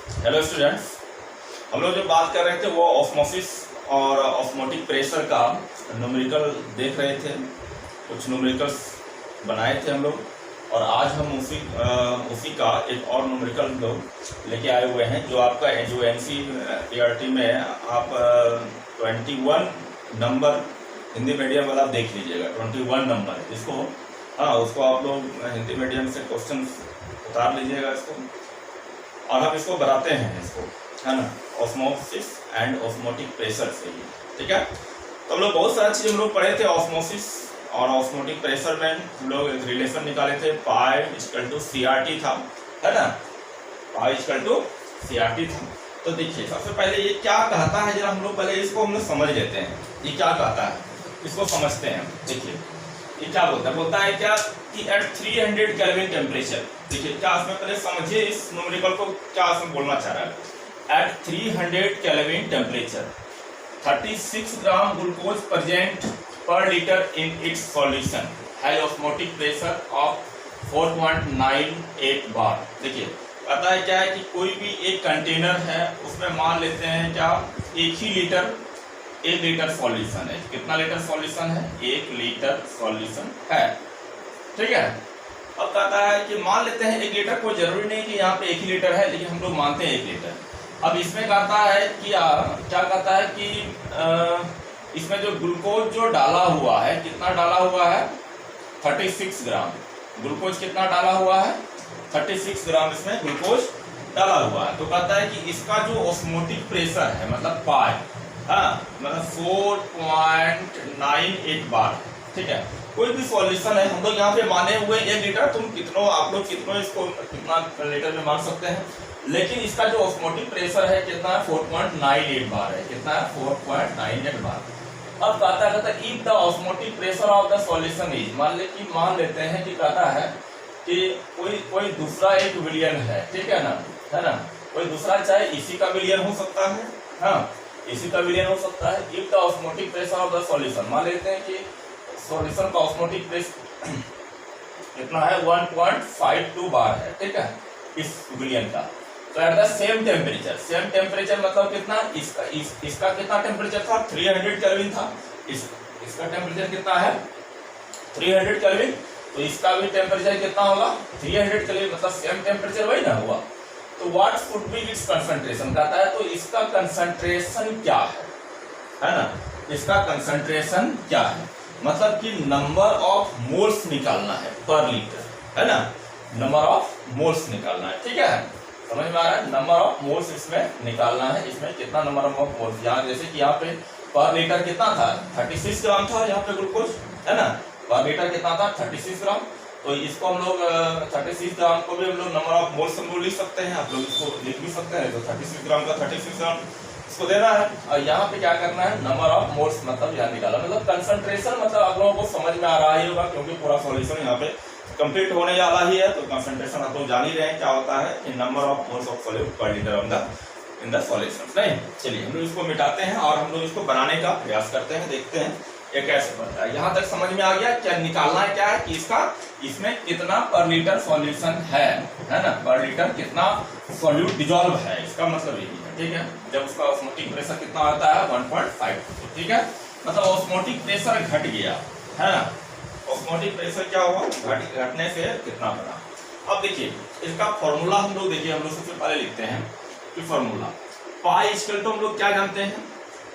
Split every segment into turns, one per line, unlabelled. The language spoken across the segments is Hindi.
हेलो स्टूडेंट्स, हम लोग जो बात कर रहे थे वो ऑस्मोसिस और ऑस्मोटिक प्रेशर का न्यूमेरिकल देख रहे थे। कुछ न्यूमेरिकल्स बनाए थे हम लोग और आज हम उसी का एक और न्यूमेरिकल लोग लेके आए हुए हैं जो आपका जो NCERT में आप 21 नंबर हिंदी मीडियम वाला देख लीजिएगा। 21 नंबर इसको उसको आप लोग हिंदी मीडियम से क्वेश्चन उतार लीजिएगा इसको, और हम इसको बनाते हैं इसको, है ना, ऑस्मोसिस एंड ऑस्मोटिक प्रेशर से ही। ठीक है, तो हम लोग बहुत सारी चीज़ हम लोग पढ़े थे ऑस्मोसिस और ऑस्मोटिक प्रेशर में। हम लोग एक रिलेशन निकाले थे, पाई इक्वल टू CRT था, है ना, पाई इक्वल टू CRT था। तो देखिए सबसे पहले ये क्या कहता है, जरा हम लोग पहले इसको हम लोग समझ लेते हैं ये क्या कहता है, इसको समझते हैं। देखिए ये क्या बोलता है क्या कि एट 300 केल्विन टेम्परेचर। देखिए क्या इसमें पहले समझिए इस न्यूमेरिकल को, क्या इसमें बोलना चाह रहा है। At 300 kelvin temperature 36 gram glucose present per litre in its solution has osmotic pressure of 4.98 bar. देखिए पता है क्या है कि कोई भी एक कंटेनर है, उसमें मान लेते हैं क्या 1 लीटर सॉल्यूशन है। कितना लीटर सॉल्यूशन है? 1 लीटर सॉल्यूशन है। ठीक है, अब कहता है कि मान लेते हैं 1 लीटर, कोई जरूरी नहीं कि यहाँ पे 1 ही लीटर है, लेकिन हम लोग मानते हैं 1 लीटर। अब इसमें कहता है कि क्या कहता है कि इसमें जो ग्लूकोज जो डाला हुआ है, कितना डाला हुआ है? 36 ग्राम ग्लूकोज कितना डाला हुआ है? 36 ग्राम इसमें ग्लूकोज डाला हुआ है। तो कहता है कि इसका जो ऑस्मोटिक प्रेशर है, मतलब पाई, मतलब 4.98 बार। ठीक है, कोई भी सॉल्यूशन है, हम लोग यहाँ पे माने हुए 1 लीटर, आप लोग कितनों इसको कितना लीटर में मान सकते हैं, लेकिन इसका जो ऑस्मोटिक प्रेशर है कितना है? 4.98 बार है। कितना है? 4.98 बार। अब कहता है if the osmotic pressure of the solution is, मान लेते हैं कि कहता है कि कोई दूसरा एक विलियन है, ठीक है ना, कोई दूसरा, चाहे इसी का विलियन हो सकता है, हाँ इसी का विलियन हो सकता है। If the osmotic pressure of the solution, मान लेते हैं कि सॉल्यूशन का ऑस्मोटिक प्रेशर कितना है? 1.52 बार है। ठीक है, इस विलियन का। तो एट द सेम टेम्परेचर मतलब कितना? इसका कितना टेम्परेचर था? 300 केल्विन था। इसका टेम्परेचर कितना है? 300 केल्विन। तो इसका भी टेम्परेचर कितना होगा? 300 केल्विन, मतलब सेम टेम्परेचर वही ना हुआ। तो what should be it's concentration, कहता है तो इसका कंसंट्रेशन क्या है ना, इसका कंसंट्रेशन क्या है, मतलब कि नंबर ऑफ मोल्स निकालना है पर लीटर, है ना, नंबर ऑफ मोल्स निकालना है। ठीक है, समझ में आ रहा है? नंबर ऑफ मोल्स इसमें निकालना है। इसमें कितना नंबर ऑफ मोल्स, यहाँ जैसे कि यहाँ पे पर लीटर कितना था? 36 ग्राम था यहाँ पे ग्लूकोज, है ना, पर लीटर कितना था? 36 ग्राम। तो इसको हम लोग 36 ग्राम को भी हम लोग नंबर ऑफ मोल्स हम लोग लिख सकते हैं, आप लोग इसको लिख भी सकते हैं। तो 36 ग्राम का 36 ग्राम इसको देना है, और यहाँ पे क्या करना है? नंबर ऑफ मोल्स मतलब यहाँ निकाला, मतलब कंसंट्रेशन, मतलब आप लोगों को समझ में आ रहा ही होगा क्योंकि पूरा सॉल्यूशन यहाँ पे कंप्लीट होने वाला ही है। तो कंसंट्रेशन आप लोग जान ही रहे हैं क्या होता है कि number of moles of solute पर लीटर इन द सॉल्यूशन। नहीं, चलिए हम लोग इसको मिटाते हैं और हम लोग इसको बनाने का प्रयास करते हैं, देखते हैं ये कैसे बनता है। यहाँ तक समझ में आ गया? क्या निकालना है क्या है कि इसमें कितना पर लीटर सॉल्यूशन है ना, पर लीटर कितना सॉल्यूट डिजॉल्व है, इसका मतलब यही है। ठीक है, जब उसका ऑस्मोटिक प्रेशर कितना आता है? 1.5। ठीक है, मतलब ऑस्मोटिक प्रेशर घट गया, है ना, ऑस्मोटिक प्रेशर क्या हुआ? घटने से कितना बना। अब देखिए इसका फॉर्मूला हम लोग सबसे पहले लिखते हैं कि फॉर्मूला पाई इक्वल टू, हम लोग क्या जानते हैं?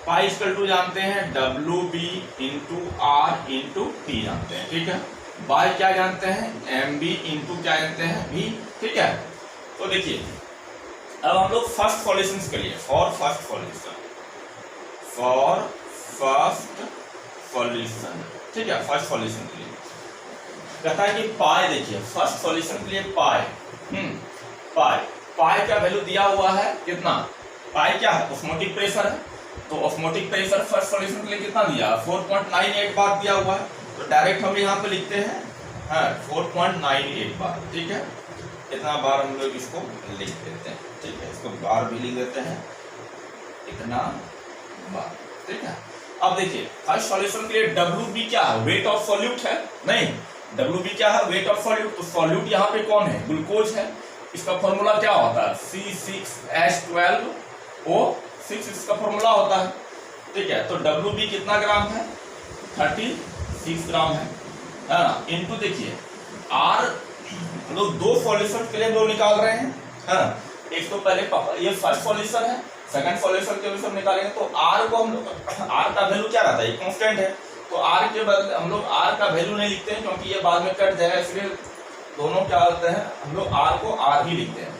पाई इक्वल टू जानते हैं WB into R into T जानते हैं। ठीक है, बाय क्या जानते हैं? MB इंटू क्या जानते हैं? V। ठीक है, तो देखिए अब हम लोग फर्स्ट सॉल्यूशन के लिए, फॉर फर्स्ट सॉल्यूशन, ठीक है, फर्स्ट सॉल्यूशन के लिए कहता है कि पाई, देखिए फर्स्ट सॉल्यूशन के लिए पाई का वैल्यू दिया हुआ है कितना? पाई क्या है? ऑस्मोटिक प्रेशर है। तो ऑस्मोटिक प्रेशर फर्स्ट सॉल्यूशन के लिए कितना दिया? 4.98 बार दिया हुआ है। तो डायरेक्ट हम यहाँ पे लिखते हैं 4.98 बार। ठीक है, इतना बार हम लोग इसको लिख देते हैं। ठीक है, इसको बार भी लिख देते हैं, इतना बार। ठीक है, अब देखिए फर्स्ट सॉल्यूशन के लिए WB क्या है? वेट ऑफ सॉल्यूट है। नहीं, WB क्या है? Weight of solute. तो सॉल्यूट यहाँ पे कौन है? ग्लूकोज है। इसका फॉर्मूला क्या होता है? C6H12O6 इसका फॉर्मूला होता है, ठीक है। तो WB कितना ग्राम है, 36 ग्राम है ना। इनटू देखिए R हम लोग दो सॉल्यूशन के लिए हम लोग निकाल रहे हैं, है ना। एक तो पहले ये फर्स्ट सॉल्यूशन है, सेकंड सॉल्यूशन के लिए सब निकालेंगे तो R को हम लोग, R का वैल्यू क्या रहता है, कांस्टेंट है, तो R के बदले हम लोग R का वैल्यू नहीं लिखते हैं क्योंकि ये बाद में कट जाएगा, इसलिए दोनों क्या होते हैं, हम लोग R को R ही लिखते हैं।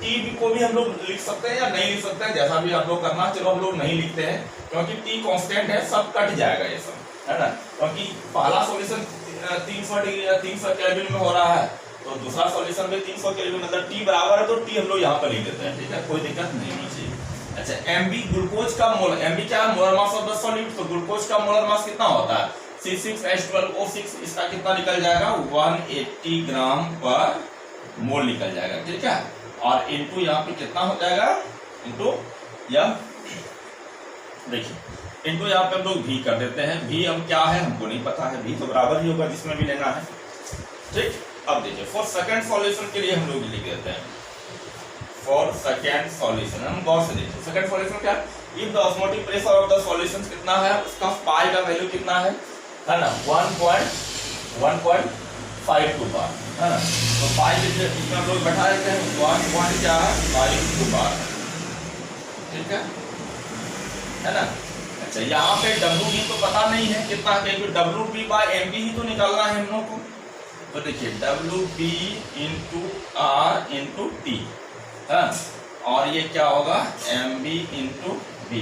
T को भी हम लोग लिख सकते हैं या नहीं लिख सकते हैं, जैसा भी आप लोग करना, चलो हम लोग नहीं लिखते हैं क्योंकि T कांस्टेंट है, सब कट जाएगा ये सब, है ना। क्योंकि पहला सॉल्यूशन 300 डिग्री या 300 केल्विन में हो रहा है, तो दूसरा सॉल्यूशन भी 300 केल्विन, मतलब T बराबर है तो T हम लोग यहाँ पर लिख देते हैं, ठीक है, कोई दिक्कत नहीं होनी चाहिए। अच्छा, Mb ग्लूकोज का मोल, Mb क्या है, molar mass of the solute, तो ग्लूकोज का मोलर मास कितना होता है, C6H12O6, इसका कितना निकल जाएगा, 180 ग्राम पर मोल निकल जाएगा, ठीक है। और इनटू यहाँ पे कितना हो जाएगा, इनटू यह देखिए, इनटू यहाँ पे हम लोग V कर देते हैं। V हम क्या है हमको नहीं पता है, V तो बराबर ही होगा जिसमें भी लेना है, ठीक। अब देखिए फॉर सेकंड सॉल्यूशन के लिए हम लोग लिख देते हैं, फॉर सेकंड सॉल्यूशन हम गौर से देखिए, सेकंड सॉल्यूशन क्या है, if the osmotic pressure of the solution कितना है, उसका पाई का वैल्यू कितना है ना, 1.52 बार, है ना। तो पाई इसमें हम लोग बैठा देते हैं 1.52 बार, ठीक है ना। अच्छा, यहाँ पे WB तो पता नहीं है कितना है, क्योंकि WB/MB ही तो निकालना है हम लोग को, तो देखिए WB into R into T, है, और ये क्या होगा, MB इंटू B,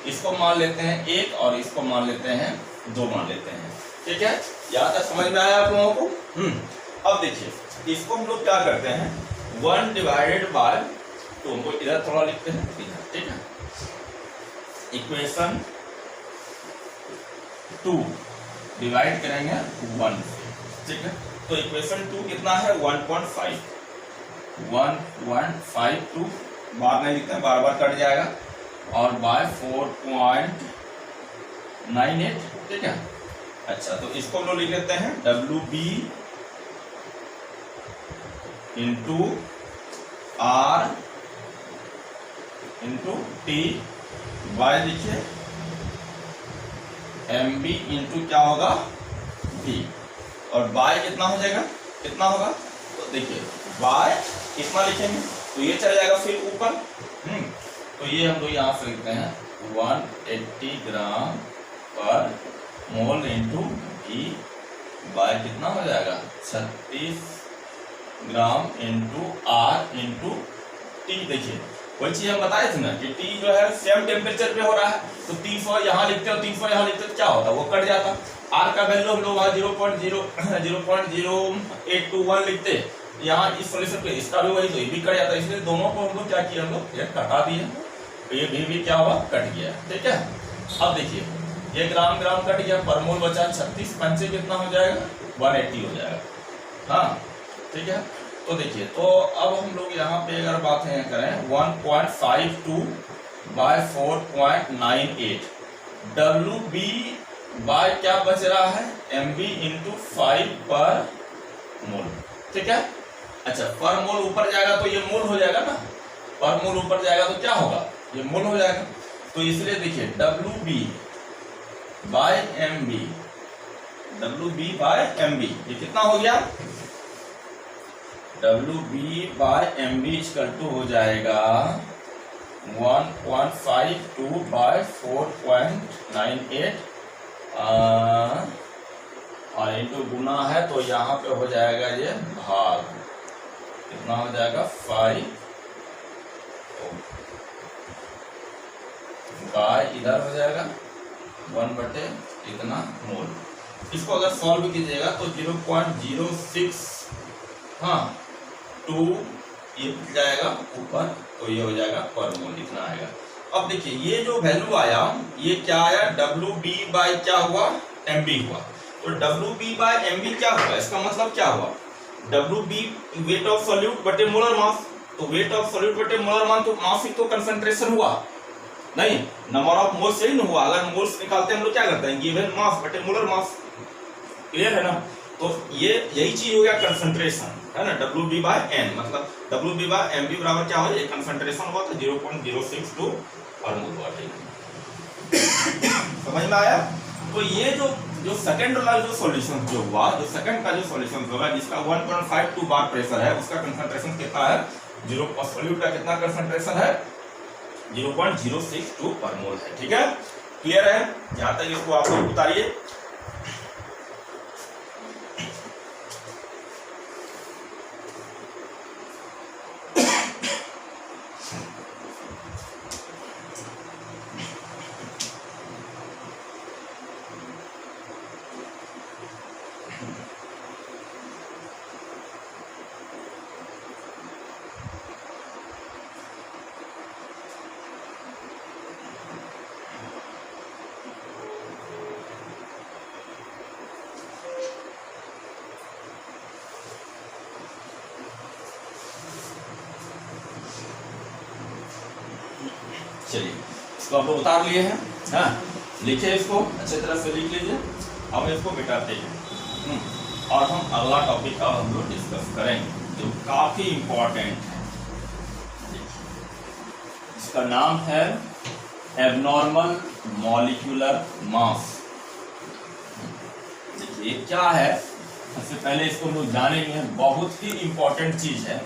इसको मान लेते हैं 1 और इसको मान लेते हैं 2 मान लेते हैं, ठीक है। यहाँ तक समझ में आया आप लोगों को। अब देखिए इसको हम लोग क्या करते हैं, 1 डिवाइडेड बाय, तो हमको इधर थोड़ा लिखते हैं, ठीक है, इक्वेशन 2 डिवाइड करेंगे 1, ठीक है। तो इक्वेशन 2 कितना है, 1.52 बार नहीं लिखते हैं, बार बार कट जाएगा, और बाय 4.98, ठीक है। अच्छा, तो इसको हम लोग लिख लेते हैं WB into R into T by देखिए MB इंटू क्या होगा B, और बाय कितना हो जाएगा, कितना होगा, तो देखिए बाय कितना लिखेंगे, तो ये चला जाएगा फिर ऊपर, तो ये हम लोग यहाँ से लिखते हैं 180 ग्राम पर मोल इंटू V बाय कितना हो जाएगा 36 gram into R into T। देखिए वही चीज हम बताए थे ना कि T जो है सेम टेम्परेचर पे हो रहा है, तो 300 यहाँ लिखते हो, 300 यहाँ लिखते हो, क्या होता, वो कट जाता। R का वैल्यू हम लोग वहाँ 0.0821 लिखते, यहाँ इस सॉल्यूशन पे इसका भी वही, तो ये भी कट जाता, इसलिए दोनों को हम लोग क्या किया, हम लोग ये कटा दिए, तो ये भी क्या हुआ, कट गया, ठीक है। अब देखिए ये ग्राम ग्राम कट गया, पर मोल बचा 36 पंचे कितना हो जाएगा, 180 हो जाएगा, हाँ, ठीक है। तो देखिए, तो अब हम लोग यहाँ पे अगर बात है करें 1.52 बाय 4.98, WB बाय क्या बच रहा है, MB इंटू 5 पर मोल, ठीक है। अच्छा, पर मोल ऊपर जाएगा तो ये मोल हो जाएगा ना, पर मोल ऊपर जाएगा तो क्या होगा, ये मोल हो जाएगा, तो इसलिए देखिए WB by MB, WB by MB ये कितना हो गया, WB by MB equal to हो जाएगा 1.52 बाय 4.98 और इनटू गुना है, तो यहाँ पे हो जाएगा ये भाग, कितना हो जाएगा 5 बाय इधर हो जाएगा 1 बटे इतना मोल। इसको अगर सॉल्व कीजिएगा तो 0.06 हाँ 2 ये जाएगा ऊपर, तो ये हो जाएगा पर मोल, इतना आएगा। अब देखिए ये जो वैल्यू आया ये क्या आया, WB बाय क्या हुआ, MB हुआ, तो WB बाय MB क्या हुआ, इसका मतलब क्या हुआ, WB वेट ऑफ सॉल्यूट बटे मोलर मास, तो वेट ऑफ सॉल्यूट बटे मोलर मास, तो मास ही तो कंसंट्रेशन हुआ नहीं, नंबर ऑफ मोल्स से ही नहीं हुआ। अगर मोल्स निकालते हम लोग क्या करते हैं, गिवन मास बटे मोलर मास, क्लियर है ना। तो ये यही चीज हो गया कंसंट्रेशन। है ना, WB/N, मतलब WB/MB बराबर क्या हो, ये कंसंट्रेशन हुआ तो 0.062 पर मोल वाट। समझ में आया? तो ये जो सेकंड वाला जो सॉल्यूशन जो हुआ, जो सेकंड का जो सॉल्यूशन होगा जिसका 1.52 बार प्रेशर है, उसका कंसंट्रेशन कितना है, 0, सॉल्यूट का कितना कंसंट्रेशन है, 0.062 पर मोल है। ठीक है, क्लियर है? यहां तक इसको आप लोग उतारिए। चलिए, इसको आप लोग उतार लिए हैं, हाँ, लिखिए इसको अच्छी तरह से लिख लीजिए। अब इसको मिटाते हैं और हम अगला टॉपिक का हम लोग डिस्कस करेंगे जो काफी इंपॉर्टेंट है। इसका नाम है एबनॉर्मल मॉलिक्यूलर मास। देखिए क्या है, सबसे पहले इसको हम लोग जानेंगे, बहुत ही इंपॉर्टेंट चीज है।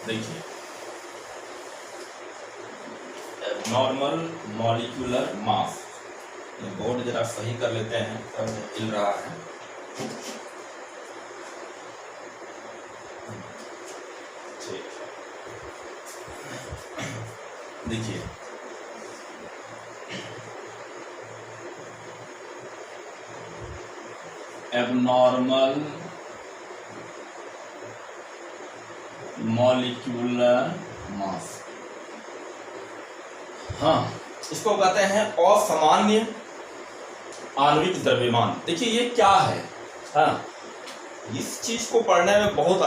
देखिए एबनॉर्मल मॉलिक्यूलर मास, ये बोर्ड जरा सही कर लेते हैं, तब हिल रहा है। ठीक, देखिए एबनॉर्मल मॉलिक्यूलर मास, हाँ, इसको कहते हैं असामान्य आणविक द्रव्यमान। देखिए ये क्या है, हाँ, इस चीज को पढ़ने में बहुत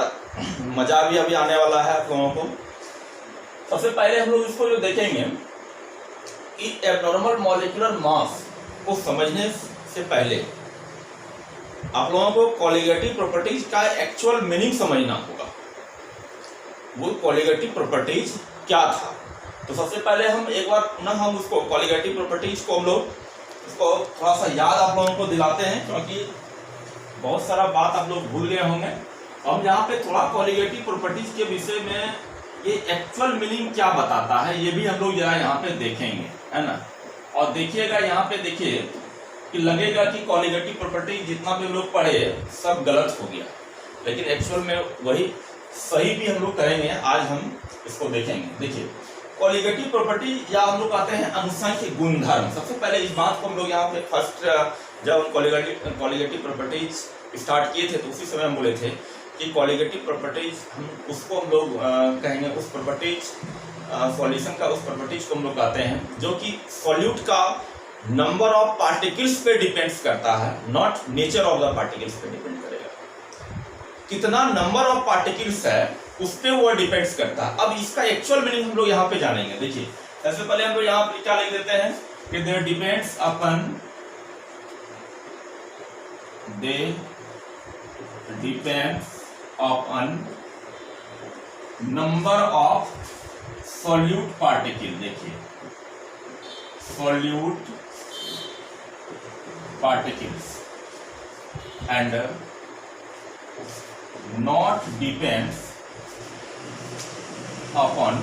मजा भी अभी आने वाला है आप लोगों को। सबसे पहले हम लोग इसको जो देखेंगे कि एबनॉर्मल मॉलिक्यूलर मास को समझने से पहले आप लोगों को कॉलिगेटिव प्रॉपर्टीज का एक्चुअल मीनिंग समझना होगा। वो कॉलिगेटिव प्रॉपर्टीज क्या था, तो सबसे पहले हम एक बार पुनः हम उसको कॉलिगेटिव प्रॉपर्टीज को हम लोग इसको थोड़ा सा याद आप लोगों को दिलाते हैं, क्योंकि बहुत सारा बात आप लोग भूल गए होंगे। हम यहाँ पे थोड़ा कॉलिगेटिव प्रॉपर्टीज के विषय में ये एक्चुअल मीनिंग क्या बताता है ये भी हम लोग जरा यहाँ पे देखेंगे, है ना। और देखिएगा यहाँ पे, देखिए कि लगेगा कि कॉलिगेटिव प्रॉपर्टी जितना भी हम लोग पढ़े सब गलत हो गया, लेकिन एक्चुअल में वही सही भी हम लोग करेंगे। आज हम इसको देखेंगे। देखिए कॉलिगेटिव प्रॉपर्टी या हम लोग कहते हैं अनुसंख्यिक गुणधर्म। सबसे पहले इस बात को हम लोग यहाँ पे फर्स्ट जब हम कॉलिगेटिव प्रॉपर्टीज स्टार्ट किए थे तो उसी समय हम बोले थे कि कॉलिगेटिव प्रॉपर्टीज हम उसको हम लोग कहेंगे उस प्रॉपर्टीज सॉल्यूशन का उस प्रॉपर्टीज को हम लोग कहते हैं जो कि सॉल्यूट का नंबर ऑफ पार्टिकल्स पे डिपेंड्स करता है, not nature of the particles पे डिपेंड करेगा। कितना नंबर ऑफ पार्टिकल्स है उस पे वो डिपेंड्स करता है। अब इसका एक्चुअल मीनिंग हम लोग यहाँ पे जानेंगे। देखिए सबसे पहले हम लोग यहाँ पे क्या लिख देते हैं कि they depends upon number of solute particle. देखिए solute particles and not depends upon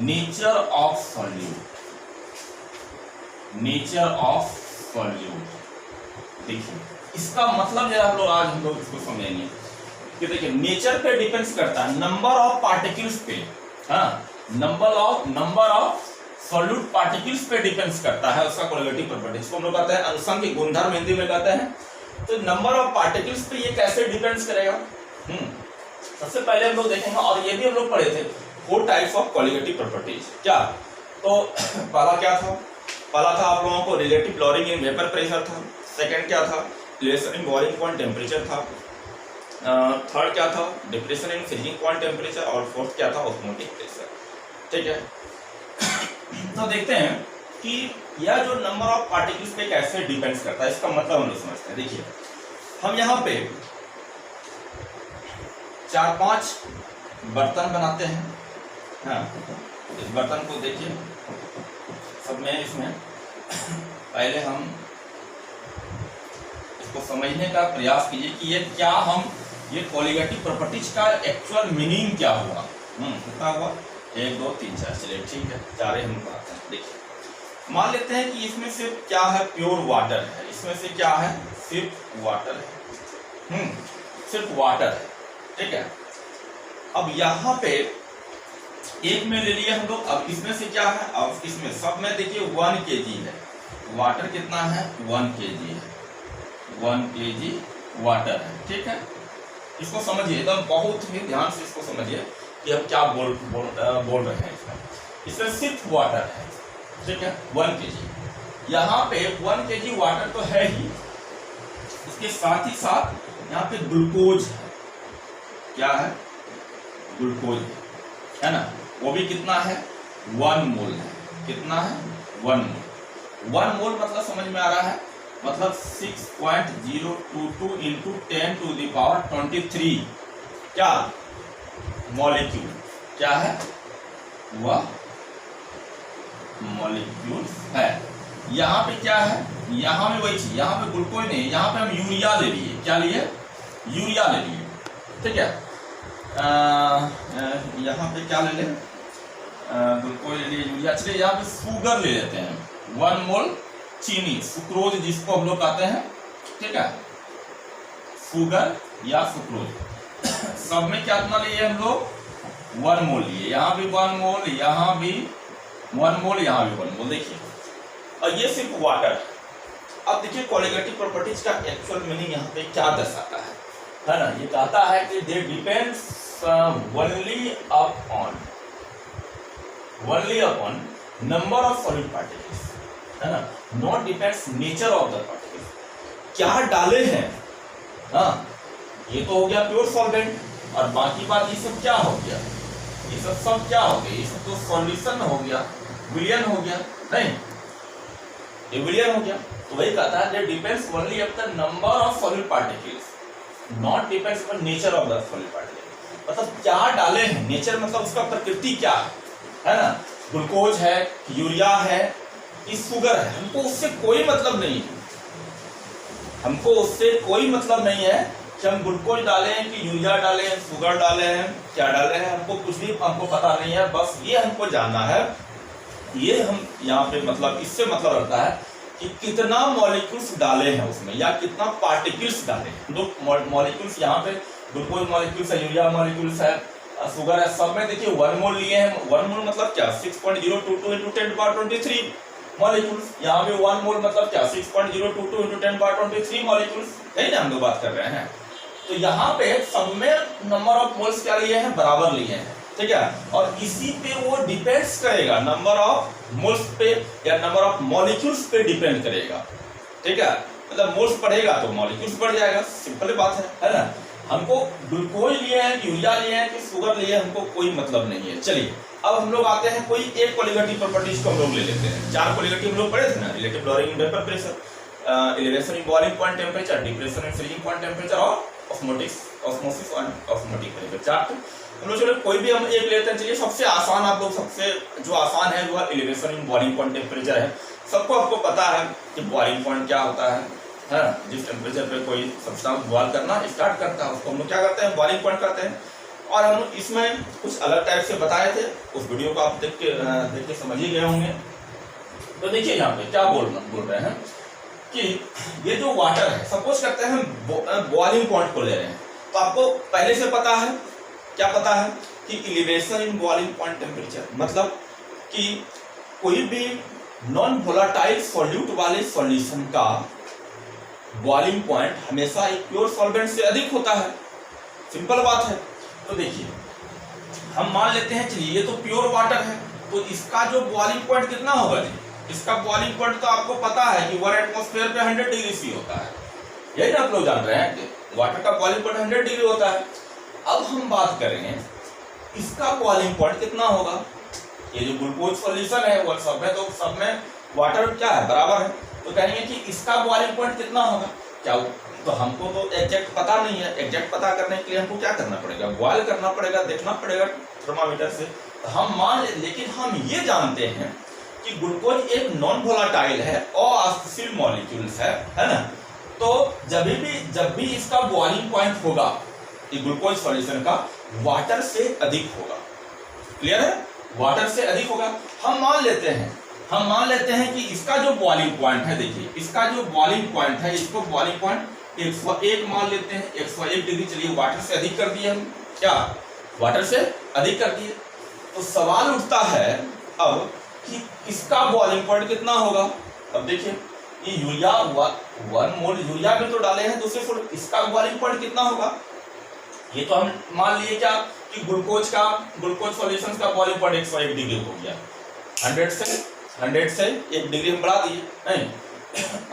nature of solute, nature of solute। देखिए इसका मतलब जो हम लोग आज हम लोग इसको समझेंगे कि देखिए नेचर पे डिपेंड्स करता है, नंबर ऑफ पार्टिकल्स पे, हाँ, नंबर ऑफ सॉल्यूट पार्टिकल्स पे डिपेंड्स करता है उसका कॉलिगेटिव प्रॉपर्टी। इसको हम लोग कहते हैं अनुसंख्यिक गुणधर्म, हिंदी में कहते हैं। तो नंबर ऑफ पार्टिकल्स पे ये कैसे डिपेंड्स करेगा, सबसे पहले हम लोग देखेंगे, और ये भी हम लोग पढ़े थे 4 टाइप्स ऑफ कॉलिगेटिव प्रॉपर्टीज। क्या तो पहला क्या था, पहला था आप लोगों को relative lowering in vapour pressure था। सेकंड क्या था, relation in boiling point temperature था। थर्ड क्या था, depression in freezing point temperature. और फोर्थ क्या था, ऑस्मोटिक प्रेशर। ठीक है, तो देखते हैं कि यह जो नंबर ऑफ पार्टिकल्स पे कैसे डिपेंड्स करता है, इसका मतलब हम लोग समझते हैं। देखिए हम यहाँ पे 4-5 बर्तन बनाते हैं। हाँ, इस बर्तन को देखिए सब में, इसमें पहले हम इसको समझने का प्रयास कीजिए कि ये क्या हम ये कोलिगेटिव प्रॉपर्टीज का एक्चुअल मीनिंग क्या हुआ। कितना हुआ 1 2 3 4, चलिए ठीक है, 4 हम बनाते हैं। देखिए मान लेते हैं कि इसमें सिर्फ क्या है, प्योर वाटर है, इसमें से क्या है, सिर्फ वाटर है, सिर्फ वाटर है, ठीक है। अब यहाँ पे एक में ले लिए हम लोग, अब इसमें से क्या है, अब इसमें सब में देखिए 1 kg है, वाटर कितना है 1 kg है, 1 kg वाटर है, ठीक है। इसको समझिए एकदम बहुत ही ध्यान से इसको समझिए कि हम क्या बोल रहे हैं। इसमें सिर्फ वाटर है, ठीक है, 1 kg। यहाँ पे 1 kg वाटर तो है ही, उसके साथ ही साथ यहाँ पे ग्लूकोज है, क्या है, ग्लूकोज है ना, वो भी कितना है 1 मोल है, कितना है 1 मोल। 1 मोल मतलब समझ में आ रहा है, मतलब 6.022 इंटू 10⁻23 क्या मॉलिक्यूल, क्या है वह मॉलिक्यूल है। यहाँ पे क्या है, यहाँ में वही चीज, यहाँ पे ग्लूकोज नहीं, यहाँ पे हम यूरिया ले लिए, क्या लिए, यूरिया ले लिए, ठीक है। यहाँ पे क्या ले लें, ग्लूकोज ले लिए, यूरिया, चलिए यहाँ पे शुगर ले लेते हैं, 1 मोल चीनी, सुक्रोज जिसको हम लोग कहते हैं, ठीक है, शुगर या सुक्रोज। सब में क्या कितना लिए हम लोग 1 मोल लिए, यहाँ भी 1 मोल, यहाँ भी 1 मोल, यहाँ भी 1 मोल, देखिए। और ये सिर्फ वाटर। अब देखिए कोलिगेटिव प्रॉपर्टीज का एक्चुअल मीनिंग यहाँ पे क्या दर्शाता है ना, ये कहता है कि they depends only upon number of solid particles, है ना, not depends nature of the particles, क्या डाले हैं। हाँ, ये तो हो गया प्योर सॉल्वेंट, और बाकी बात ये सब क्या हो गया, ये सब क्या हो गया, ये सब तो सॉल्यूशन हो गया, विलियन हो गया, नहीं ये विलियन हो गया। तो वही कहता है that depends only upon the number of solid particles, not depends upon nature of the solid particles। मतलब क्या डाले हैं, नेचर मतलब उसका प्रकृति क्या है ना, ग्लूकोज है, यूरिया है, इस शुगर है, हमको उससे कोई मतलब नहीं है, हमको उससे कोई मतलब नहीं है कि हम ग्लूकोज डाले हैं कि यूरिया डाले हैं, शुगर डाले हैं, क्या डाले हैं, हमको कुछ भी हमको पता नहीं है। बस ये हमको जानना है, ये हम यहाँ पे मतलब इससे मतलब रखता है कि कितना मॉलिक्यूल्स डाले हैं उसमें, या कितना पार्टिकल्स डाले हैं। दो मॉलिक्यूल्स यहाँ पे ग्लूकोज मॉलिक्यूल्स है, यूरिया मॉलिक्यूल्स है, शुगर है, सब में देखिए 1 मोल लिए हैं। 1 मोल मतलब क्या 6.022 इंटू 10⁻23 मॉलिक्यूल्स, यहाँ पे 1 मोल मतलब क्या 6.022 इंटू 10⁻23 मॉलिक्यूल्स, यही ना हम लोग बात कर रहे हैं। तो यहाँ पे सब में नंबर ऑफ मोल्स क्या लिए हैं, बराबर लिए हैं, ठीक है। और इसी पे वो डिपेंड्स करेगा, नंबर ऑफ मोल्स पे या नंबर ऑफ मॉलिक्यूल्स पे डिपेंड करेगा, ठीक है। मतलब मोल्स बढ़ेगा तो मॉलिक्यूल्स बढ़ जाएगा, सिंपल बात है ना। हमको ग्लूकोज लिए हैं, यूरिया लिए हैं कि शुगर लिए हैं, हमको कोई मतलब नहीं है। चलिए अब हम लोग आते हैं कोई एक कोलिगेटिव प्रॉपर्टीज को हम लोग ले लेते हैं। 4 कोलिगेटिव हम लोग पढ़े थे ना, relative lowering in vapour pressure, elevation in boiling point temperature, depression in freezing point temperature, और ऑस्मोसिस एंड ऑस्मोटिक प्रेशर। 4 हम लोग, चलो कोई भी हम एक लेते हैं। चलिए सबसे आसान, आप लोग सबसे जो आसान है वो elevation in boiling point temperature है। सबको आपको पता है कि बॉइलिंग पॉइंट क्या होता है, जिस टेम्परेचर पे कोई सब्सटेंस बॉयल करना स्टार्ट करता है उसको हम लोग क्या करते हैं, बॉइलिंग पॉइंट करते हैं। और हम इसमें कुछ अलग टाइप से बताए थे, उस वीडियो को आप देख के समझ ही गए होंगे। तो देखिए यहाँ पे क्या बोल रहे हैं कि ये जो वाटर है, सपोज करते हैं हम बॉइलिंग पॉइंट को ले रहे हैं, तो आपको पहले से पता है, क्या पता है कि elevation in boiling point temperature मतलब कि कोई भी नॉन वोलेटाइल सॉल्यूट वाले सॉल्यूशन का बॉइलिंग पॉइंट हमेशा एक प्योर सॉल्वेंट से अधिक होता है, सिंपल बात है। तो देखिए हम मान लेते हैं, चलिए ये तो प्योर वाटर है, तो इसका जो बॉइलिंग पॉइंट कितना होगा जी, इसका बॉइलिंग पॉइंट तो आपको पता है कि 1 एटमॉस्फेयर पे 100 डिग्री सी होता है, यही ना आप लोग जान रहे हैं कि वाटर का बॉइलिंग पॉइंट 100 डिग्री होता है। अब हम बात करेंगे इसका बॉइलिंग पॉइंट कितना होगा, ये जो ग्लूकोज सॉल्यूशन है वो सब में, तो सब में वाटर क्या है, बराबर है। तो कहेंगे कि इसका बॉइलिंग पॉइंट कितना होगा, क्या तो हमको तो एग्जैक्ट पता नहीं है। एग्जैक्ट पता करने के लिए हमको क्या करना पड़ेगा, बॉयल करना पड़ेगा, देखना पड़ेगा थर्मामीटर से। तो हम मान ले, लेकिन हम ये जानते हैं कि ग्लूकोज एक नॉन वोलाटाइल है, अस्थायी मॉलिक्यूल्स है ना। तो जब भी इसका बॉइलिंग पॉइंट होगा ये ग्लूकोज सॉल्यूशन का, वाटर से अधिक होगा। क्लियर है, वाटर से अधिक होगा। हम मान लेते हैं कि इसका जो बॉइलिंग पॉइंट है, देखिए इसका जो बॉइलिंग पॉइंट है, इसको बॉइलिंग पॉइंट 101 मान लेते हैं। 101 डिग्री, चलिए वाटर से अधिक कर दिए हम, क्या वाटर से अधिक कर दिए। तो सवाल उठता है अब कि इसका बॉइलिंग पॉइंट कितना होगा। अब देखिए ये यूरिया 1 मोल यूरिया भी तो डाले हैं दूसरे फुल, इसका बॉइलिंग पॉइंट कितना होगा। ये तो हम मान लिए क्या कि ग्लूकोज सॉल्यूशन का बॉइलिंग पॉइंट 101 डिग्री हो गया। 100 से 1 डिग्री हम बढ़ा दिए नहीं।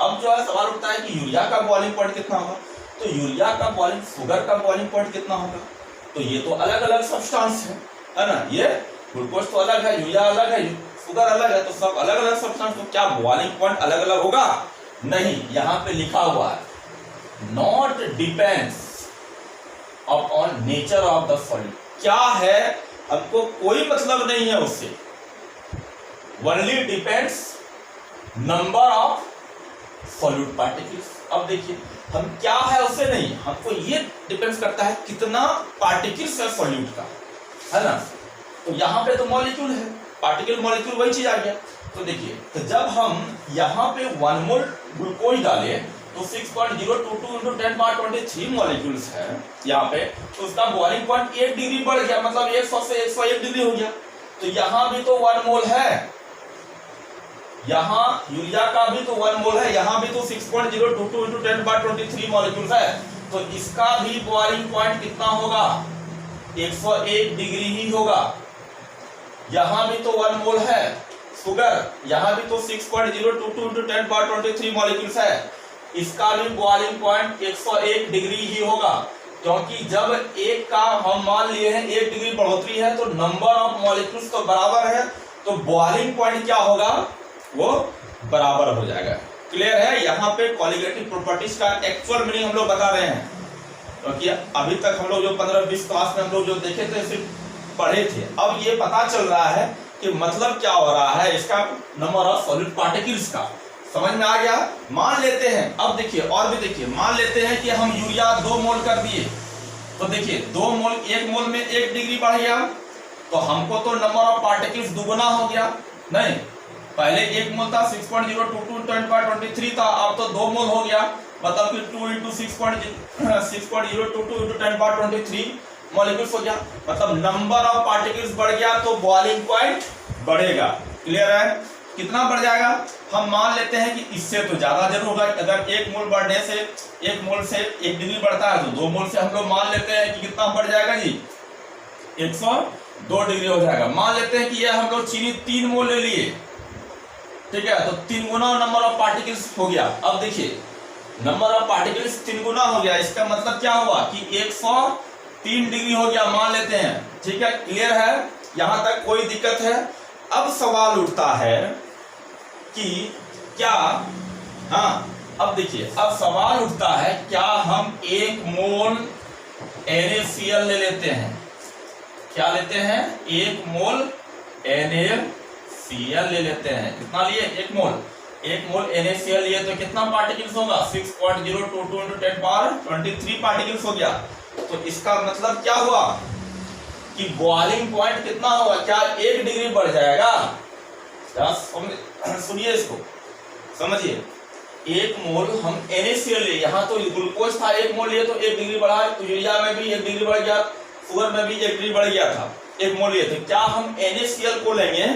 अब जो है सवाल उठता है कि यूरिया का बॉइलिंग पॉइंट कितना होगा। तो यूरिया का बॉइलिंग, शुगर का बॉइलिंग पॉइंट कितना होगा। तो ये तो अलग अलग सब्सटेंस है ना, ये ग्लूकोज तो अलग है, यूरिया अलग है, शुगर अलग है, तो सब अलग अलग सब्सटेंस, तो क्या बॉइलिंग पॉइंट अलग अलग होगा। नहीं, यहाँ पे लिखा हुआ है not depends on nature of the solute. क्या है, हमको कोई मतलब नहीं है उससे, only depends number of solute particles. अब देखिए हम क्या है उससे नहीं, हमको ये डिपेंड्स करता है कितना पार्टिकल्स है सॉल्यूट का, है ना। तो यहाँ पे तो मॉलिक्यूल है, पार्टिकल मॉलिक्यूल वही चीज आ गया। तो देखिए, तो जब हम यहाँ पे 1 मोल ग्लूकोज डाले तो 6.022 × 10⁻23 मॉलिक्यूल्स है यहाँ पे, तो उसका बॉइलिंग पॉइंट 1 डिग्री बढ़ गया, मतलब 100 से 101 डिग्री हो गया। तो यहाँ भी तो 1 मोल है, यहाँ यूरिया का भी तो 1 मोल है, यहाँ भी तो 6.022 × 10⁻23 मॉलिक्यूल्स है। तो इसका भी बॉइलिंग पॉइंट कितना होगा, 101 डिग्री ही होगा। यहाँ भी तो 1 मोल है शुगर, यहाँ भी तो 6.022 × 10⁻23 मॉलिक्यूल्स है, इसका भी बॉइलिंग पॉइंट 101 डिग्री ही होगा। क्योंकि जब एक का हम मान लिए हैं 1 डिग्री बढ़ोतरी है तो नंबर ऑफ मॉलिक्यूल्स तो बराबर है, तो बॉइलिंग पॉइंट क्या होगा, वो बराबर हो जाएगा। क्लियर है, यहाँ पे कोलिगेटिव प्रॉपर्टीज का एक्चुअल मीनिंग हम लोग बता रहे हैं, क्योंकि अभी तक हम लोग जो 15-20 क्लास में हम लोग जो देखे थे सिर्फ पढ़े थे। अब ये पता चल रहा है कि मतलब क्या हो रहा है इसका, नंबर ऑफ सॉलिड पार्टिकल्स का समझ में आ गया। मान लेते हैं, अब देखिए और भी देखिए, मान लेते हैं कि हम यूरिया 2 मोल कर दिए, तो देखिए 2 मोल 1 मोल में 1 डिग्री बढ़ गया, तो हमको तो नंबर ऑफ पार्टिकल्स दुगुना हो गया। नहीं, पहले 1 मोल था 6.022 × 10⁻23 था, अब तो 2 मोल हो गया, मतलब कि 2 × 6.022 × 10⁻23 मॉलिक्यूल्स हो गया, मतलब नंबर ऑफ पार्टिकल्स बढ़ गया तो बॉइलिंग पॉइंट बढ़ेगा। क्लियर है, कितना बढ़ जाएगा, हम मान लेते हैं कि इससे तो ज्यादा जरूर होगा। अगर 1 मोल बढ़ने से 1 मोल से 1 डिग्री बढ़ता है तो 2 मोल से हम लोग मान लेते हैं कि कितना बढ़ जाएगा जी, 102 डिग्री हो जाएगा। मान लेते हैं कि ये हम लोग चीनी 3 मोल ले लिए, ठीक है, तो 3 गुना नंबर ऑफ पार्टिकल्स हो गया। अब देखिए नंबर ऑफ पार्टिकल्स 3 गुना हो गया, इसका मतलब क्या हुआ कि 103 डिग्री हो गया, मान लेते हैं। ठीक है, क्लियर है, यहां तक कोई दिक्कत है। अब सवाल उठता है कि क्या, हाँ अब देखिए, अब सवाल उठता है क्या हम 1 मोल NaCl ले लेते हैं, क्या लेते हैं, 1 मोल NaCl ले लेते हैं। कितना लिए, 1 मोल NaCl लिए तो कितना पार्टिकल्स होगा, 6.022 × 10⁻23 पार्टिकल्स हो गया। तो इसका मतलब क्या हुआ कि बॉइलिंग पॉइंट कितना होगा, क्या 1 डिग्री बढ़ जाएगा। सुनिए इसको, समझिए, 1 मोल हम NaCl लिए, यहाँ तो ग्लूकोज था 1 मोल लिए तो 1 डिग्री बढ़ा, तो यूरिया में भी 1 डिग्री बढ़ गया, शुगर में भी 1 डिग्री बढ़ गया था, 1 मोल लिए थे। क्या हम NaCl को लेंगे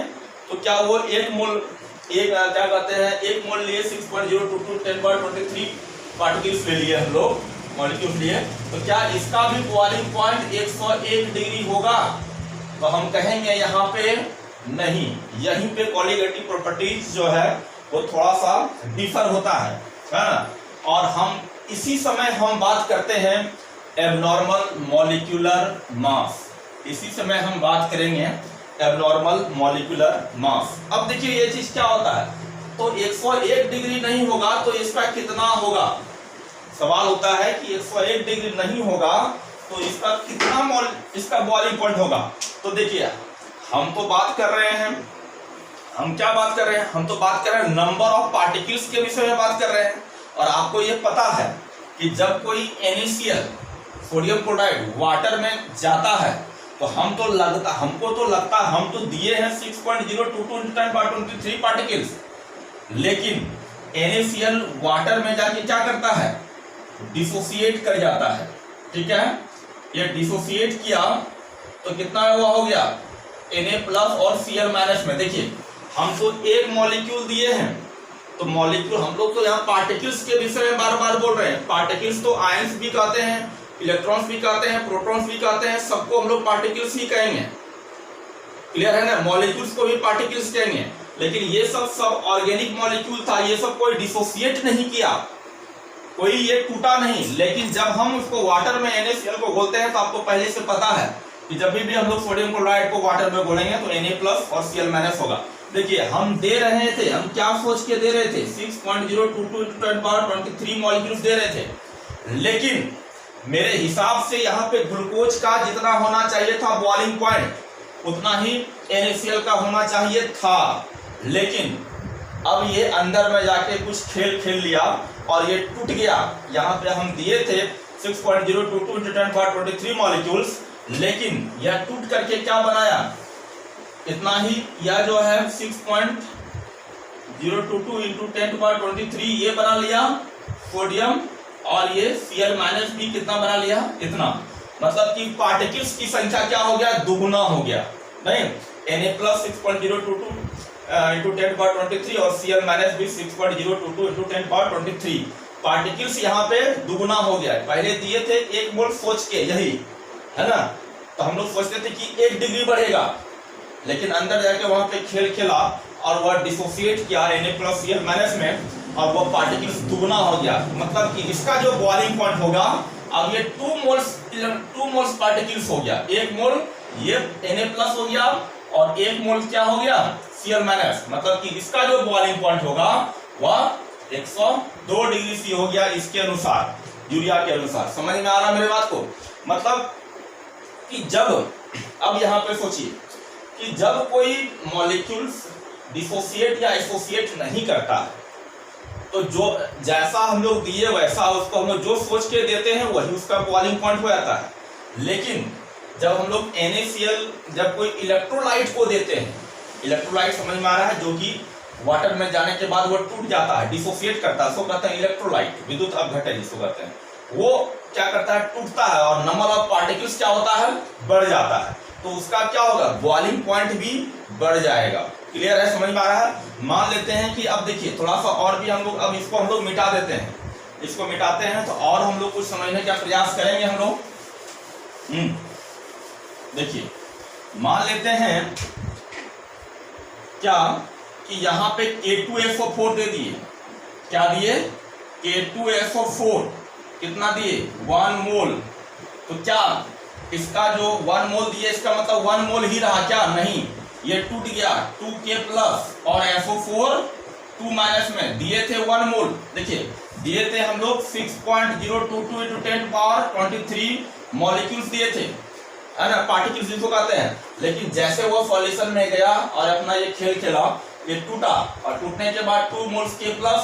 तो क्या वो 1 मोल, क्या कहते हैं, 1 मोल लिए 6.022 × 10⁻23 पार्टिकल्स ले लिए हम लोग, मॉलिक्यूल्स लिए, तो क्या इसका भी बॉइलिंग पॉइंट 101 डिग्री होगा। तो हम कहेंगे यहाँ पे नहीं, यहीं पे कोलिगेटिव प्रॉपर्टीज जो है वो थोड़ा सा डिफर होता है ना। और हम इसी समय हम बात करते हैं एबनॉर्मल मॉलिक्यूलर मास, इसी समय हम बात करेंगे एबनॉर्मल मॉलिक्यूलर मास। अब देखिए ये चीज क्या होता है, तो 101 डिग्री नहीं होगा तो इसका कितना होगा, सवाल होता है कि 101 डिग्री नहीं होगा तो इसका कितना इसका बॉइलिंग पॉइंट होगा। तो देखिए हम तो बात कर रहे हैं, हम क्या बात कर रहे हैं, हम तो बात कर रहे हैं नंबर ऑफ पार्टिकल्स के विषय में बात कर रहे हैं। और आपको ये पता है कि जब कोई NaCl सोडियम क्लोराइड वाटर में जाता है तो हमको तो लगता हम तो दिए हैं 6.022 × 10⁻23 पार्टिकल्स, लेकिन NaCl वाटर में जाके क्या करता है, डिसोसिएट कर जाता है। ठीक है, ये डिसोसिएट किया तो कितना हुआ हो गया Na+ और Cl- में। देखिए हम तो एक मॉलिक्यूल दिए हैं, तो मॉलिक्यूल हम लोग तो यहाँ पार्टिकल्स के विषय में बार बार बोल रहे हैं। पार्टिकल्स तो आयंस भी कहते हैं, इलेक्ट्रॉन्स भी कहते हैं, प्रोटॉन्स भी कहते हैं, सबको हम लोग पार्टिकल्स ही कहेंगे। क्लियर है ना, मॉलिक्यूल्स को भी पार्टिकल्स कहेंगे। लेकिन ये सब ऑर्गेनिक मॉलिक्यूल था, ये सब कोई डिसोसिएट नहीं किया, कोई ये टूटा नहीं। लेकिन जब हम उसको वाटर में NaCl को घोलते हैं तो आपको पहले से पता है कि जब भी हम लोग सोडियम क्लोराइड को वाटर में घोलेंगे तो Na+ और Cl- होगा। देखिए हम दे रहे थे, हम क्या सोच के दे रहे थे, 6.022 × 10⁻23 मॉलिक्यूल्स दे रहे थे, लेकिन मेरे हिसाब से यहाँ पे ग्लूकोज का जितना होना चाहिए था बॉइलिंग पॉइंट उतना ही NaCl का होना चाहिए था। लेकिन अब ये अंदर में जाके कुछ खेल लिया और ये टूट गया। यहाँ पे हम दिए थे 6.022 × 10⁻23 मॉलिक्यूल्स, लेकिन यह टूट करके क्या बनाया, इतना ही, यह जो है 6.022 × 10⁻23 ये बना लिया सोडियम, और ये Cl- भी कितना बना लिया, इतना। मतलब कि पार्टिकल्स की संख्या क्या हो गया, दुगुना हो गया। नहीं, Na+ 6.022 × 10⁻23 और Cl- भी 6.022 × 10⁻23 पार्टिकल्स यहाँ पे दुगुना हो गया। पहले दिए थे 1 मोल सोच के, यही है ना, तो हम लोग सोचते थे कि 1 डिग्री बढ़ेगा, लेकिन अंदर जाके वहां पे खेला और वह डिसोसिएट किया Na+ Cl- में, और वो पार्टिकल्स दुगना हो गया। मतलब कि इसका जो बॉइलिंग पॉइंट होगा, अब ये 2 मोल्स पार्टिकल्स हो गया, 1 मोल ये Na+ हो गया और 1 मोल क्या हो गया, Cl-। मतलब कि इसका जो बॉइलिंग पॉइंट होगा वह 102 डिग्री C हो गया, इसके अनुसार, यूरिया के अनुसार। समझ में आ रहा मेरे बात को, मतलब कि जब, अब यहाँ पे सोचिए कि जब कोई मॉलिक्यूल्स डिसोसिएट या एसोसिएट नहीं करता है तो जो जैसा हम लोग दिए वैसा उसको हम लोग जो सोच के देते हैं वही उसका बॉइलिंग पॉइंट हो जाता है। लेकिन जब हम लोग NaCl जब कोई इलेक्ट्रोलाइट को देते हैं, इलेक्ट्रोलाइट समझ में आ रहा है, जो कि वाटर में जाने के बाद वो टूट जाता है, डिसोसिएट करता है, उसको कहते हैं इलेक्ट्रोलाइट, विद्युत अपघटन जिसको कहते हैं। वो क्या करता है, टूटता है और नंबर ऑफ पार्टिकल्स क्या होता है, बढ़ जाता है, तो उसका क्या होगा, बॉइलिंग पॉइंट भी बढ़ जाएगा। क्लियर है, समझ में आ रहा है। मान लेते हैं कि अब देखिए थोड़ा सा और भी हम लोग, अब इसको हम लोग मिटा देते हैं, इसको मिटाते हैं तो और हम लोग कुछ समझने का प्रयास करेंगे हम लोग। देखिए मान लेते हैं क्या कि यहाँ पे K2SO4 दे दिए, क्या दिए, K2SO4 कितना दिए, 1 मोल। तो क्या इसका जो 1 मोल दिए इसका मतलब 1 मोल ही रहा क्या, नहीं, ये टूट गया 2K+ और SO4 2- में दिए थे 1 मोल। देखिए दिए थे हम लोग 6.022 × 10⁻23 मॉलिक्यूल्स दिए थे, है ना, पार्टिकल्स जिसको कहते हैं। लेकिन जैसे वो सॉल्यूशन में गया और अपना ये खेला, ये टूटा, और टूटने के बाद 2 मोल्स K+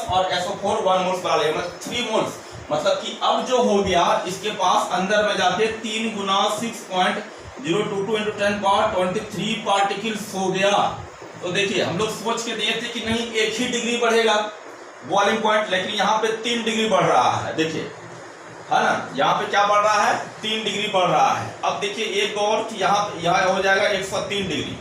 और SO4 1 मोल्स बना लिया, मतलब 3 मोल्स। मतलब कि अब जो हो गया इसके पास अंदर में जाके 3 × 6.022 × 10⁻23 पार्टिकल्स हो गया। तो देखिए हम लोग सोच के दिए थे कि नहीं 1 ही डिग्री बढ़ेगा बॉइलिंग पॉइंट, लेकिन यहाँ पे 3 डिग्री बढ़ रहा है। देखिए है ना, यहाँ पे क्या बढ़ रहा है, 3 डिग्री बढ़ रहा है। अब देखिए एक और यहाँ हो जाएगा 103 डिग्री।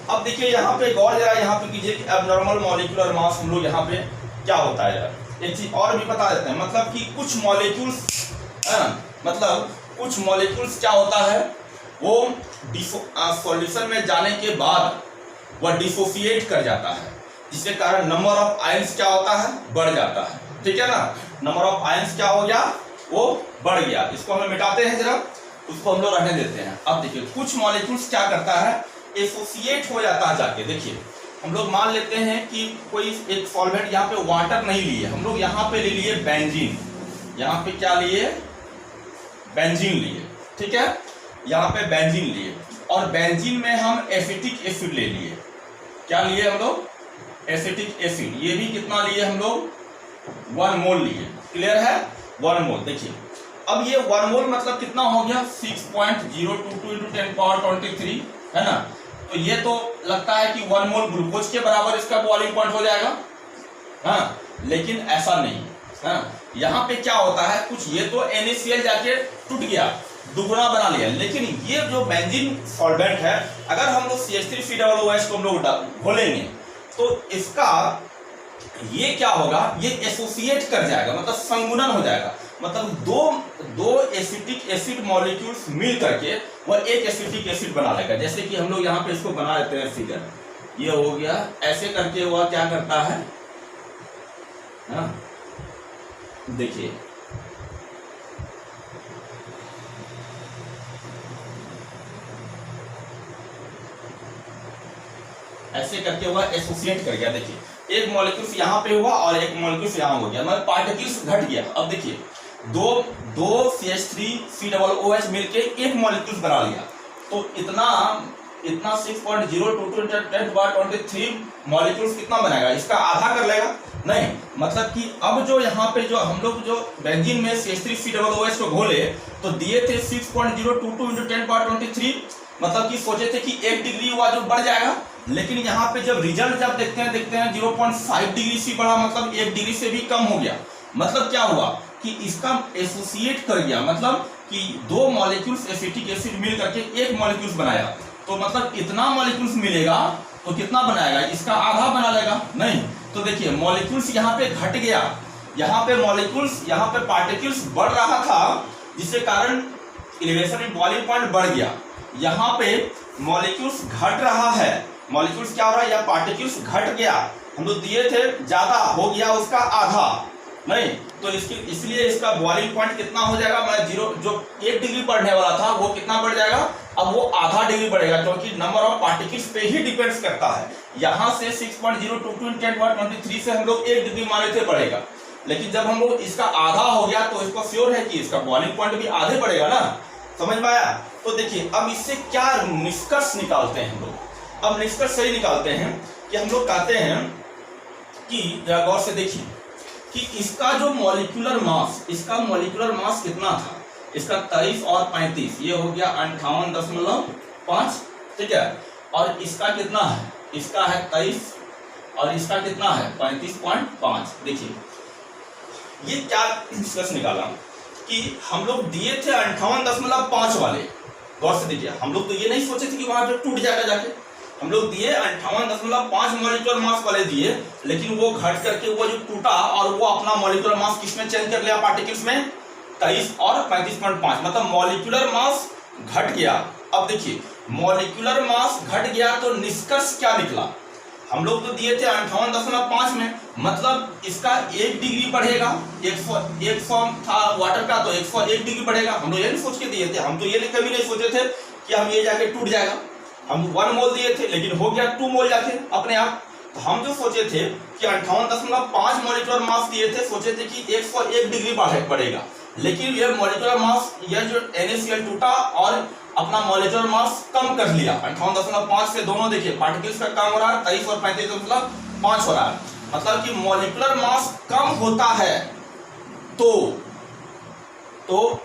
अब देखिए यहाँ पे गौर जरा यहाँ पे कीजिए कि एबनॉर्मल मॉलिक्यूलर मास हम लोग यहाँ पे क्या होता है, जरा एक चीज और भी बता देते हैं। मतलब कि कुछ मॉलिक्यूल्स है ना, मतलब कुछ मॉलिक्यूल्स क्या होता है, वो सॉल्यूशन में जाने के बाद वह डिसोसिएट कर जाता है, जिसके कारण नंबर ऑफ आयंस क्या होता है, बढ़ जाता है। ठीक है ना, नंबर ऑफ आयंस क्या हो गया, वो बढ़ गया। इसको हम मिटाते हैं जरा, उसको हम लोग रहने देते हैं। अब देखिए कुछ मॉलिक्यूल्स क्या करता है, एसोसिएट हो जाता है जाके। देखिए हम लोग मान लेते हैं कि कोई एक सॉल्वेंट, यहाँ पे वाटर नहीं लिए, हम लोग यहाँ पे ले लिए बेंजीन, यहाँ पे क्या लिए, बेंजीन लिए, ठीक है, यहाँ पे बेंजीन लिए, और बेंजीन में हम एसिटिक एसिड ले लिए। क्या लिए हम लोग, एसिटिक एसिड, ये भी कितना लिए हम लोग, 1 मोल लिए। क्लियर है, 1 मोल। देखिए अब ये 1 मोल मतलब कितना हो गया, 6.022 × 10⁻23 है ना। तो ये तो लगता है कि 1 मोल ग्लूकोज के बराबर इसका बॉइलिंग पॉइंट हो जाएगा, हाँ, लेकिन ऐसा नहीं, हाँ। यहाँ पे क्या होता है, कुछ ये तो NaCl जाके टूट गया, दुगुना बना लिया, लेकिन ये जो बेंजीन सॉल्वेंट है, अगर हम लोग CH3COOH को हम लोग घोलेंगे तो इसका ये क्या होगा, ये एसोसिएट कर जाएगा, मतलब संगुणन हो जाएगा, मतलब दो एसिटिक एसिड मॉलिक्यूल्स मिल करके वह एक एसिटिक एसिड बना लेगा। जैसे कि हम लोग यहाँ पे इसको बना लेते हैं फिगर, ये हो गया, ऐसे करके वह क्या करता है, देखिए ऐसे करके वह एसोसिएट कर गया। देखिए एक मॉलिक्यूल यहाँ पे हुआ और एक मॉलिक्यूल यहाँ हो गया, मतलब पार्टिकल्स घट गया। अब देखिए दो CH3COOH मिलके एक मॉलिक्यूल बना लिया, तो इतना 6.022 × 10⁻23 मॉलिक्यूल्स कितना बनाएगा, इसका आधा कर लेगा नहीं। मतलब कि अब जो यहाँ पे जो हम लोग जो बेंजीन में CH3COOH को घोले तो दिए थे 6.022 × 10⁻23, मतलब कि सोचे थे कि 1 डिग्री हुआ जो बढ़ जाएगा, लेकिन यहाँ पे जब रिजल्ट जब देखते हैं 0.5 डिग्री से बढ़ा, मतलब 1 डिग्री से भी कम हो गया। मतलब क्या हुआ कि इसका एसोसिएट कर गया, मतलब कि 2 मॉलिक्यूल्स एसिटिक एसिड मिल करके एक मॉलिक्यूल्स बनाया, तो मतलब इतना मॉलिक्यूल्स मिलेगा तो कितना बनाएगा, इसका आधा बना लेगा नहीं। तो देखिए मॉलिक्यूल्स यहाँ पे घट गया, यहाँ पे मॉलिक्यूल्स, यहाँ पे पार्टिकल्स बढ़ रहा था, जिसके कारण एलिवेशन इन बॉइलिंग पॉइंट बढ़ गया। यहाँ पे मॉलिक्यूल्स घट रहा है, मॉलिक्यूल्स क्या हो रहा है, या पार्टिकल्स घट गया, हम लोग दिए थे ज्यादा, हो गया उसका आधा नहीं, तो इसलिए इसका बॉइलिंग पॉइंट कितना हो जाएगा, मतलब जो 1 डिग्री बढ़ने वाला था वो कितना बढ़ जाएगा, अब वो आधा डिग्री बढ़ेगा, क्योंकि नंबर ऑफ पार्टिकल्स पे ही डिपेंड्स करता है। यहाँ से 6.022 × 10⁻23 से हम लोग 1 डिग्री माने थे बढ़ेगा, लेकिन जब हम लोग इसका आधा हो गया तो इसको श्योर है कि इसका बॉइलिंग पॉइंट भी आधे बढ़ेगा ना, समझ में आया। तो देखिए अब इससे क्या निष्कर्ष निकालते हैं हम लोग, अब निष्कर्ष सही निकालते हैं कि हम लोग कहते हैं कि जरा गौर से देखिए कि इसका जो मॉलिक्यूलर मास, इसका मॉलिक्यूलर मास कितना था, इसका 23 और 35, ये हो गया 58.5, ठीक है, और इसका कितना है, इसका है 23 और इसका कितना है 35.5। देखिए ये क्या निष्कर्ष निकाला कि हम लोग दिए थे 58.5 वाले, गौर से देखिए हम लोग तो ये नहीं सोचे थे कि वहां पे टूट जाएगा जाके, हम लोग दिए 58.5 मॉलिक्यूलर मास वाले दिए, लेकिन वो घट करके वो जो टूटा और वो अपना मॉलिक्यूलर मास किसमें चेंज कर लिया, पार्टिकल्स में, 23 और 35.5, मतलब मॉलिक्यूलर मास घट गया। अब देखिए मॉलिक्यूलर मास घट गया तो निष्कर्ष क्या निकला, हम लोग तो दिए थे 58.5 में, मतलब इसका 1 डिग्री बढ़ेगा, 100 था वाटर का तो 101 डिग्री बढ़ेगा। हम लोग ये नहीं सोच के दिए थे, हम तो ये कभी नहीं सोचे थे कि हम ये जाके टूट जाएगा, हम 1 मोल दिए थे लेकिन हो गया 2 मोल जाके अपने आप। तो हम जो सोचे थे कि 58.5 मॉलिक्यूलर मास दिए थे, सोचे थे कि 101 डिग्री बढ़ेगा, लेकिन ये मॉलिक्यूलर मास, यह जो NaCl टूटा और अपना मॉलिक्यूलर मास कम कर लिया 58.5 से। दोनों देखिए पार्टिकल्स का कम हो रहा है, 23 और 35.5 हो रहा है, मतलब कि मॉलिक्यूलर मास कम होता है तो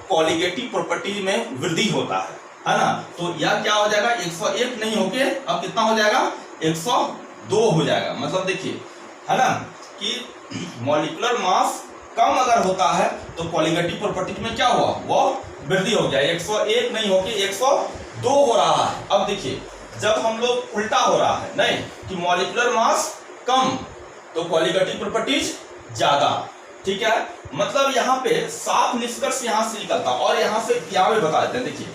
कॉलिगेटिव प्रॉपर्टी में वृद्धि होता है ना। तो यह क्या हो जाएगा, 101 नहीं होके अब कितना हो जाएगा, 102 हो जाएगा। मतलब देखिए है ना कि मॉलिक्यूलर मास कम अगर होता है तो कॉलिगेटिव प्रॉपर्टी में क्या हुआ, वो वृद्धि हो गया, 101 नहीं होके 102 हो रहा है। अब देखिए जब हम लोग उल्टा हो रहा है नहीं कि मॉलिक्यूलर मास कम तो कॉलिगेटिव प्रॉपर्टीज ज्यादा, ठीक है, मतलब यहाँ पे साफ निष्कर्ष यहाँ से निकलता। और यहाँ से यहाँ पे बता देते हैं, देखिए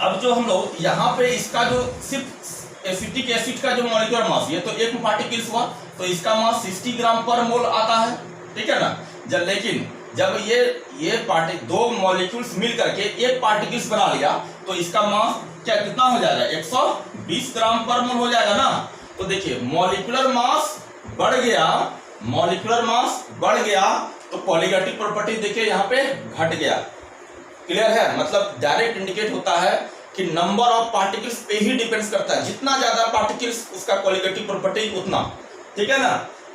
अब जो हम लोग यहाँ पे इसका जो सिर्फ एसिटिक एसिड का जो मॉलिक्यूलर मास, ये तो एक पार्टिकल्स हुआ तो इसका मास 60 ग्राम पर मोल आता है, ठीक है ना। लेकिन जब ये दो मॉलिक्यूल्स मिल करके एक पार्टिकल्स बना लिया तो इसका मास क्या कितना हो जाएगा 120 ग्राम पर मोल हो जाएगा ना। तो देखिए मॉलिक्यूलर मास बढ़ गया, मॉलिक्यूलर मास बढ़ गया तो कॉलीगेटिव प्रॉपर्टी देखिए यहाँ पे घट गया। क्लियर है, मतलब डायरेक्ट इंडिकेट होता है कि नंबर ऑफ पार्टिकल्स पे ही डिपेंड्स करता है, जितना ज्यादा पार्टिकल्स उसका कॉलीगेटिव प्रॉपर्टी उतना, ठीक है ना।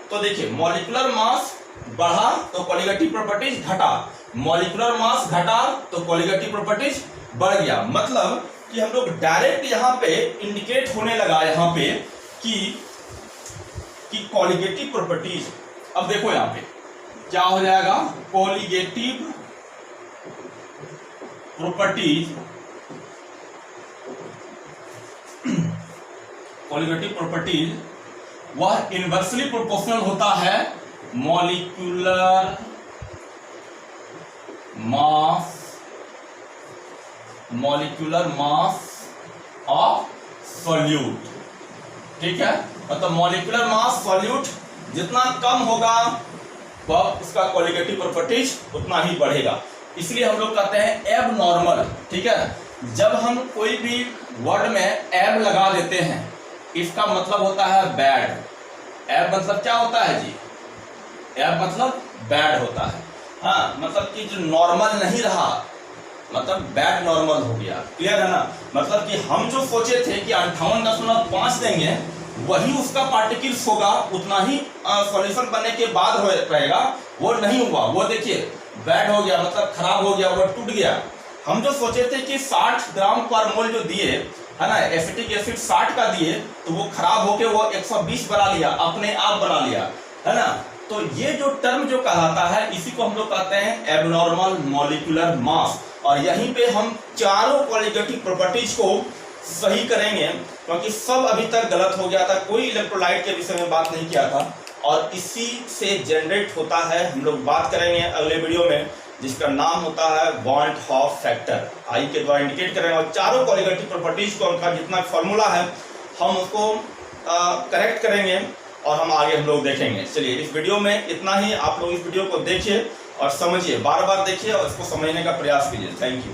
तो देखिए मॉलिक्यूलर मास बढ़ा तो कॉलीगेटिव प्रॉपर्टीज घटा, मॉलिक्यूलर मास घटा तो कॉलीगेटिव प्रॉपर्टीज बढ़ गया। मतलब कि हम लोग डायरेक्ट यहाँ पे इंडिकेट होने लगा यहाँ पे कि कॉलीगेटिव प्रॉपर्टीज। अब देखो यहाँ पे क्या हो जाएगा, कॉलीगेटिव प्रॉपर्टीज, कॉलीगेटिव प्रॉपर्टीज वह इनवर्सली प्रोपोर्शनल होता है molecular mass, molecular mass of solute, ठीक है। मतलब मॉलिक्यूलर मास सॉल्यूट जितना कम होगा वह उसका कॉलीगेटिव प्रॉपर्टीज उतना ही बढ़ेगा। इसलिए हम लोग कहते हैं एब नॉर्मल, ठीक है। जब हम कोई भी वर्ड में एब लगा देते हैं इसका मतलब होता है बैड। एब मतलब क्या होता है जी, एब मतलब बैड होता है। हाँ, मतलब कि जो नॉर्मल नहीं रहा मतलब बैड नॉर्मल हो गया। क्लियर है ना, मतलब कि हम जो सोचे थे कि 58.5 देंगे वही उसका पार्टिकल्स होगा, उतना ही सॉल्यूशन बनने के बाद रहेगा, वो नहीं हुआ। वो देखिए बैड हो गया, मतलब खराब हो गया, वो टूट गया। हम जो सोचे थे कि 60 ग्राम पर मोल जो दिए है ना एसिटिक एसिड 60 का दिए, तो वो खराब होके वो 120 बना लिया, अपने आप बना लिया, है ना। तो ये जो टर्म जो कहलाता है इसी को हम लोग कहते हैं एबनॉर्मल मॉलिक्यूलर मास। और यहीं पे हम चारों कॉलीगेटिव प्रॉपर्टीज को सही करेंगे, क्योंकि सब अभी तक गलत हो गया था, कोई इलेक्ट्रोलाइट के विषय में बात नहीं किया था और इसी से जनरेट होता है। हम लोग बात करेंगे अगले वीडियो में जिसका नाम होता है वॉल्ट हॉफ फैक्टर, आई के द्वारा इंडिकेट करेंगे। और चारों कॉलीगेटिव प्रॉपर्टीज को उनका जितना फॉर्मूला है हम उसको करेक्ट करेंगे और हम आगे हम लोग देखेंगे। चलिए इस वीडियो में इतना ही, आप लोग इस वीडियो को देखिए और समझिए, बार बार देखिए और इसको समझने का प्रयास कीजिए। Thank you.